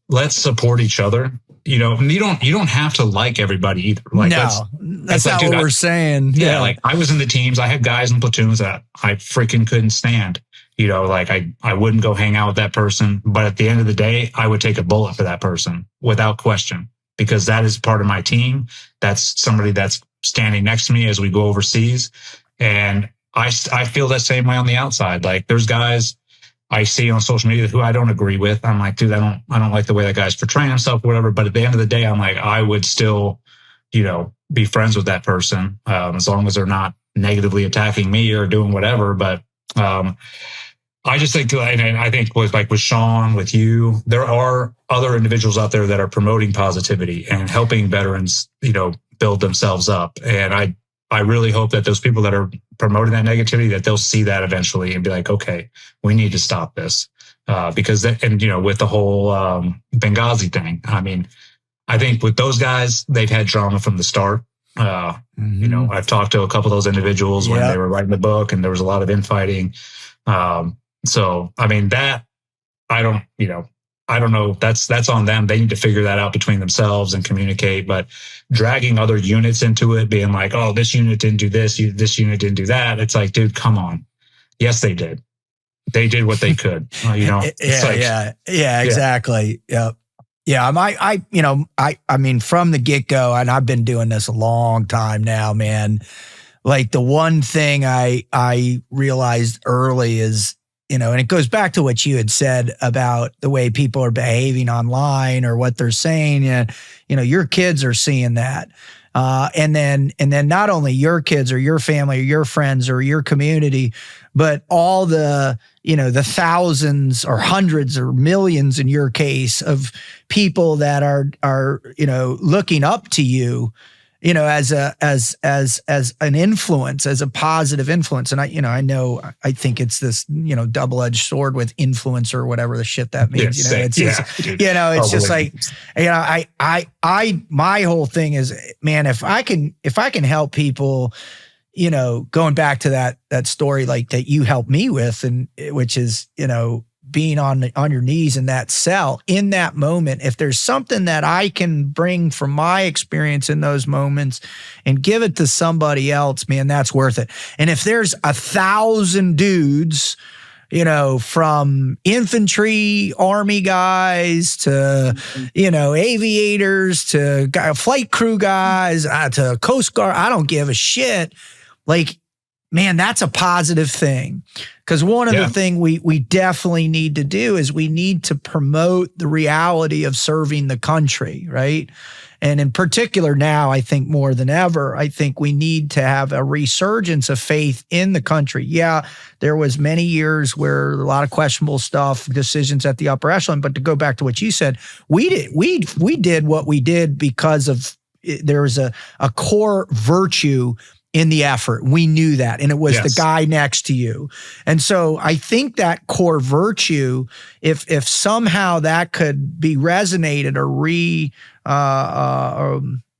let's support each other. You don't have to like everybody either. Like, that's not what we're saying. Yeah. Like, I was in the teams. I had guys in platoons that I freaking couldn't stand. Like, I wouldn't go hang out with that person. But at the end of the day, I would take a bullet for that person without question, because that is part of my team. That's somebody that's standing next to me as we go overseas. And I feel that same way on the outside. Like, there's guys I see on social media who I don't agree with. I'm like, dude, I don't like the way that guy's portraying himself or whatever. But at the end of the day, I'm like, I would still, be friends with that person, as long as they're not negatively attacking me or doing whatever. But I just think, and I think with Sean, with you, there are other individuals out there that are promoting positivity and helping veterans, build themselves up. And I really hope that those people that are promoting that negativity, that they'll see that eventually and be like, okay, we need to stop this. Because with the whole Benghazi thing, I mean, I think with those guys, they've had drama from the start. I've talked to a couple of those individuals when they were writing the book, and there was a lot of infighting. So, I mean, that I don't know. That's on them. They need to figure that out between themselves and communicate. But dragging other units into it, being like, oh, this unit didn't do this, this unit didn't do that. It's like, dude, come on. Yes, they did. They did what they could. Exactly. Yep. Yeah. I mean, from the get-go, and I've been doing this a long time now, man. Like, the one thing I realized early is, and it goes back to what you had said about the way people are behaving online or what they're saying. Your kids are seeing that. And then not only your kids or your family or your friends or your community, but all the thousands or hundreds or millions in your case of people that are looking up to you, as an influence, as a positive influence. And I think it's this, double-edged sword with influencer or whatever the shit that means. It's just like, my whole thing is, man, if I can help people, going back to that story, like that you helped me with, and which is, being on your knees in that cell in that moment, if there's something that I can bring from my experience in those moments and give it to somebody else, man, that's worth it. And if there's 1,000 dudes, from infantry, army guys to, aviators to flight crew guys, to Coast Guard, I don't give a shit. Like, man, that's a positive thing. Because one of the things we definitely need to do is we need to promote the reality of serving the country, right? And in particular now, I think more than ever, I think we need to have a resurgence of faith in the country. Yeah, there was many years where a lot of questionable stuff, decisions at the upper echelon. But to go back to what you said, we did what we did because of there was a core virtue in the effort. We knew that. And it was the guy next to you. And so I think that core virtue, if somehow that could be resonated or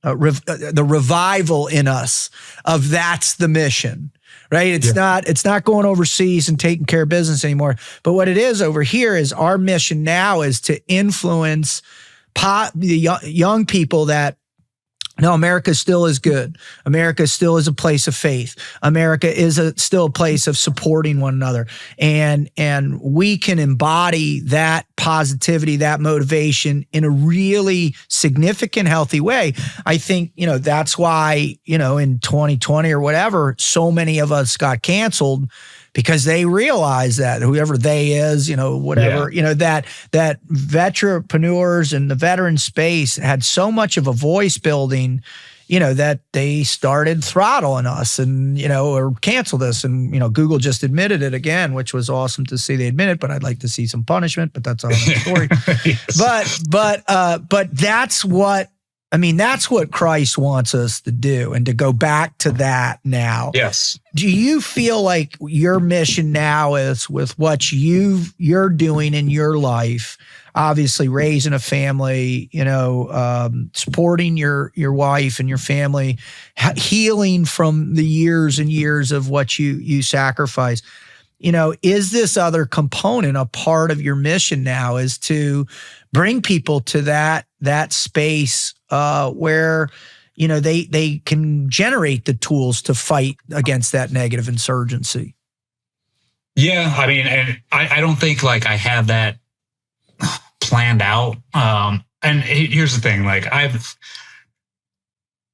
the revival in us of that's the mission, right? It's not going overseas and taking care of business anymore. But what it is over here is our mission now is to influence the young people that, no, America still is good. America still is a place of faith. America is still a place of supporting one another. And we can embody that positivity, that motivation in a really significant, healthy way. I think, that's why, in 2020 or whatever, so many of us got canceled because they realize that whoever they is, whatever, that veteranpreneurs and the veteran space had so much of a voice building, that they started throttling us and, or canceled us. And, Google just admitted it again, which was awesome to see they admit it, but I'd like to see some punishment, but that's another story. But that's what Christ wants us to do, and to go back to that now. Yes. Do you feel like your mission now is with what you're doing in your life, obviously raising a family, supporting your wife and your family, healing from the years and years of what you sacrifice? Is this other component a part of your mission now, is to bring people to that space where, they can generate the tools to fight against that negative insurgency? Yeah. I mean, and I don't think like I have that planned out. And here's the thing, like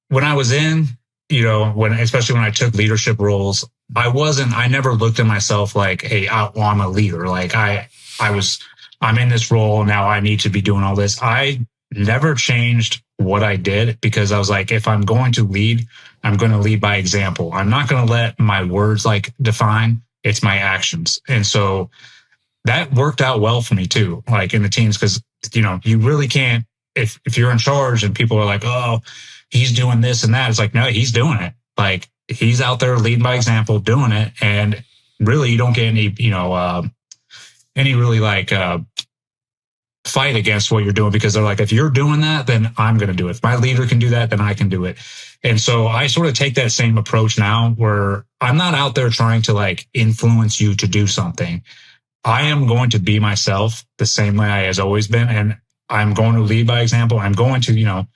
when I was in, especially when I took leadership roles, I never looked at myself like, hey, I'm a leader. Like I'm in this role now, I need to be doing all this. I never changed what I did, because I was like, if I'm going to lead, I'm going to lead by example. I'm not going to let my words define, it's my actions. And so that worked out well for me too, like in the teams, because, you really can't, if you're in charge and people are like, oh, he's doing this and that, it's like, no, he's doing it. Like he's out there leading by example, doing it. And really, you don't get any really fight against what you're doing, because they're like, if you're doing that, then I'm going to do it. If my leader can do that, then I can do it. And so I sort of take that same approach now, where I'm not out there trying to influence you to do something. I am going to be myself the same way I has always been. And I'm going to lead by example. I'm going to,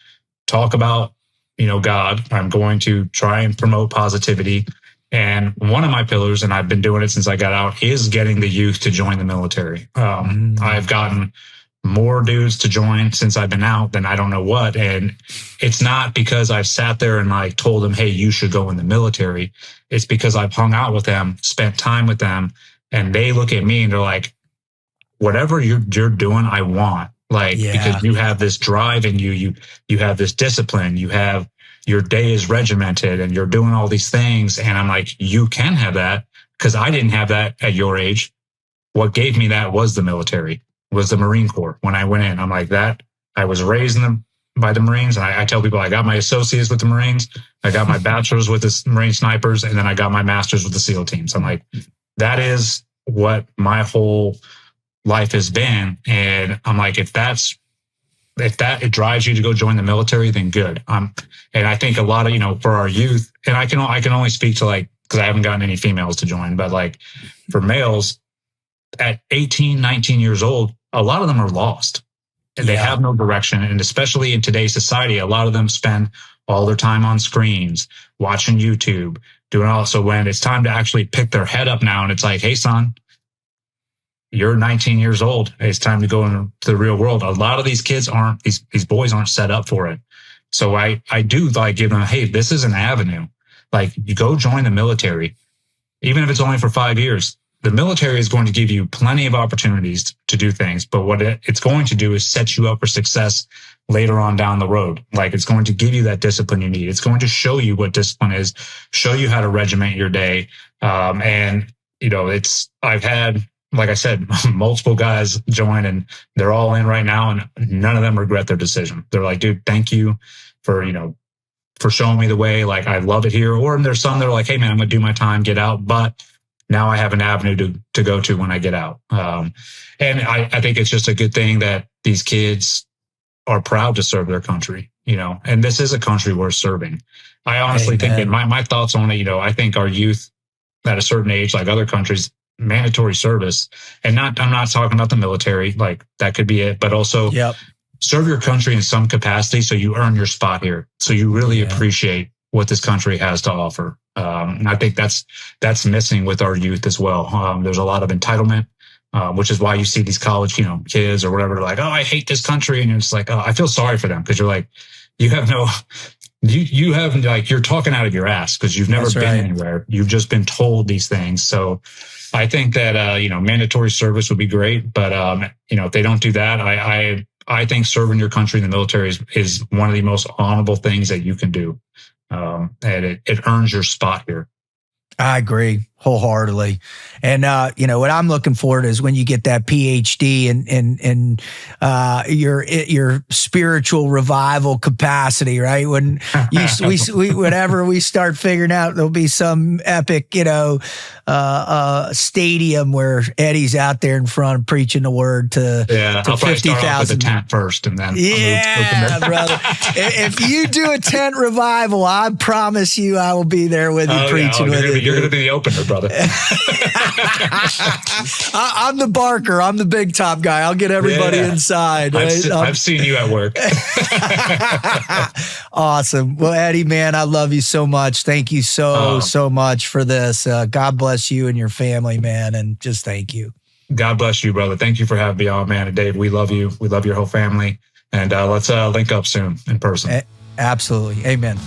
talk about, God. I'm going to try and promote positivity. And one of my pillars, and I've been doing it since I got out, is getting the youth to join the military. I've gotten more dudes to join since I've been out than I don't know what. And it's not because I've sat there and told them, hey, you should go in the military. It's because I've hung out with them, spent time with them, and they look at me and they're like, whatever you're doing, I want. Because you have this drive in you have this discipline, your day is regimented and you're doing all these things. And I'm like, you can have that, because I didn't have that at your age. What gave me that was the military, was the Marine Corps. When I went in, I'm like that. I was raised by the Marines. And I tell people I got my associates with the Marines. I got my bachelor's with the Marine snipers. And then I got my master's with the SEAL teams. I'm like, that is what my whole life has been. And I'm like, if it drives you to go join the military, then good. And I think a lot of, for our youth, and I can only speak to because I haven't gotten any females to join, but for males at 18, 19 years old, a lot of them are lost and they have no direction. And especially in today's society, a lot of them spend all their time on screens, watching YouTube, doing all. So when it's time to actually pick their head up now, and it's like, hey, son, you're 19 years old. It's time to go into the real world. A lot of these kids these boys aren't set up for it. So I do give them, hey, this is an avenue. You go join the military. even if it's only for 5 years. The military is going to give you plenty of opportunities to do things, but what it's going to do is set you up for success later on down the road. Like, it's going to give you that discipline you need. It's going to show you what discipline is, show you how to regiment your day. And, you know, I've had, like I said, multiple guys join and they're all in right now, and none of them regret their decision. They're like, dude, thank you for, you know, for showing me the way. Like, I love it here. Or there's some that are like, hey man, I'm going to do my time, get out. But now I have an avenue to go to when I get out. And I think it's just a good thing that these kids are proud to serve their country, you know, and this is a country worth serving. I honestly think that my thoughts on it, you know, I think our youth at a certain age, like other countries, mandatory service, and I'm not talking about the military, like that could be it, but also serve your country in some capacity so you earn your spot here. So you really appreciate what this country has to offer. And I think that's missing with our youth as well. There's a lot of entitlement, which is why you see these college, you know, kids or whatever, like, oh, I hate this country. And it's like, oh, I feel sorry for them, because you're like, you have like, you're talking out of your ass because you've never been anywhere. You've just been told these things. So I think that, you know, mandatory service would be great. But, you know, if they don't do that, I think serving your country in the military is one of the most honorable things that you can do. And it earns your spot here. I agree wholeheartedly. And, you know, what I'm looking forward to is when you get that PhD and your spiritual revival capacity, right? When whenever we start figuring out, there'll be some epic, you know, stadium where Eddie's out there in front preaching the word to 50,000. The tent first, and then brother. If you do a tent revival, I promise you, I will be there with you preaching with you. You're going to be the opener, brother. I'm the barker. I'm the big top guy. I'll get everybody inside. Right? I've seen you at work. Awesome. Well, Eddie, man, I love you so much. Thank you so much for this. God bless you and your family, man, and just thank you. God bless you, brother. Thank you for having me on, man. And Dave, we love you. We love your whole family. And let's link up soon in person. Absolutely. Amen.